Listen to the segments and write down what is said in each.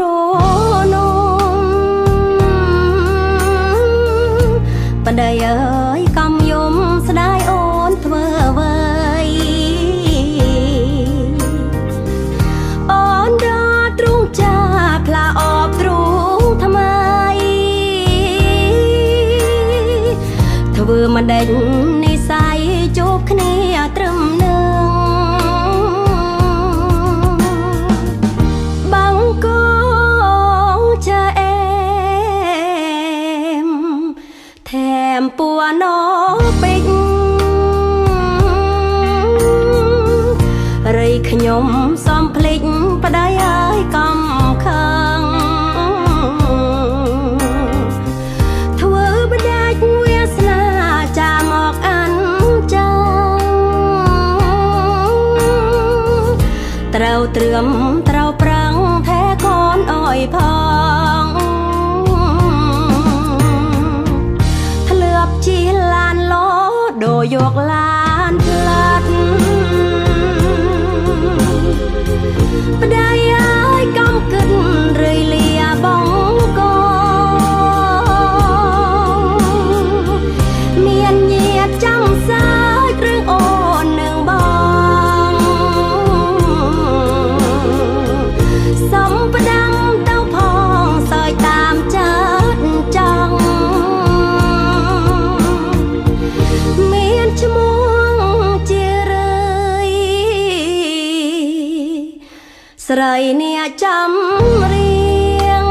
នំប្តីអើយកំយំស្ដាយអូនធ្វើអ្វីអូនដល់ទ្រូងចាផ្លាអបទ្រូងថ្មីធ្វើមិនដេញនិស័យជួបគ្នាត្រឹមនឹងបាំងកងចាអែមថែមពួរណោពេជ្ររីខ្ញុំសំភ្លេចប្តីអើយកំខឹងធ្វើបដាច់វាសនាចាមកអានចឹងត្រូវត្រឹមត្រូវប្រឹងថែកូនអើយផងធ្លាប់ជិះឡានឡូដូរយកឡានផ្លាត់ប្តីអើយកំគិតរៃលាបងកមានញាតចាំសើចរឿងអូននឹងបងសំផ្ដាំទៅផងសើចតាមចិត្តចង់មានឈ្មោះជារឿយស្រីអ្នកចាំរៀង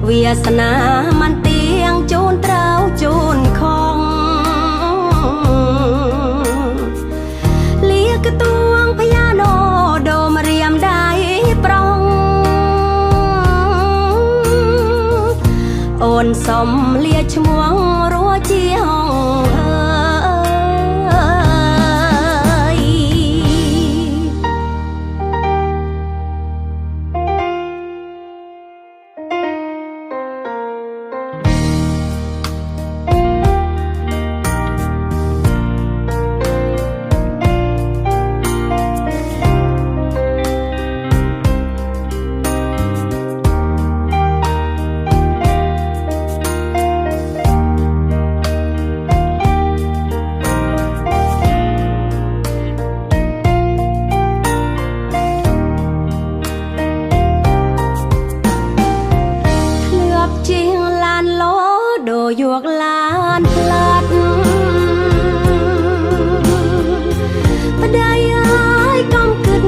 វាសនាមិនទៀងជូនត្រូវជូនខំលាកទួងភយ៉ាណូដូមរៀមដៃប្រងអូនសំលាឈ្មោះរួជាហងអើយយកឡានផ្លាត់ប្តីអើយកំគិត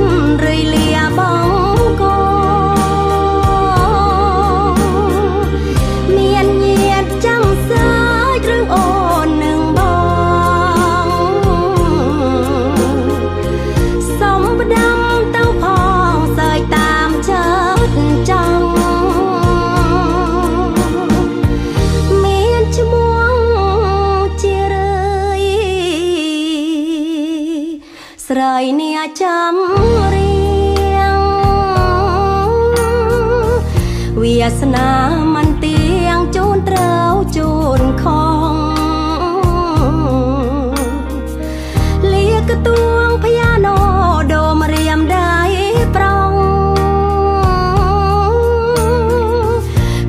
រៃលាបងកមានញាតចាំសើចរឿងអូននឹងបងសំផ្ដាំទៅផងសើចតាមចិត្តចង់ឈ្មោះជារឿយស្រីអ្នកចាំរៀងវាសនាមិនទៀងជូនត្រូវជូនខំលាកទួងភយ៉ាណូដូមរៀមដៃប្រង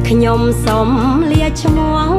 ខ្ញុំសុំលាឈ្មោះ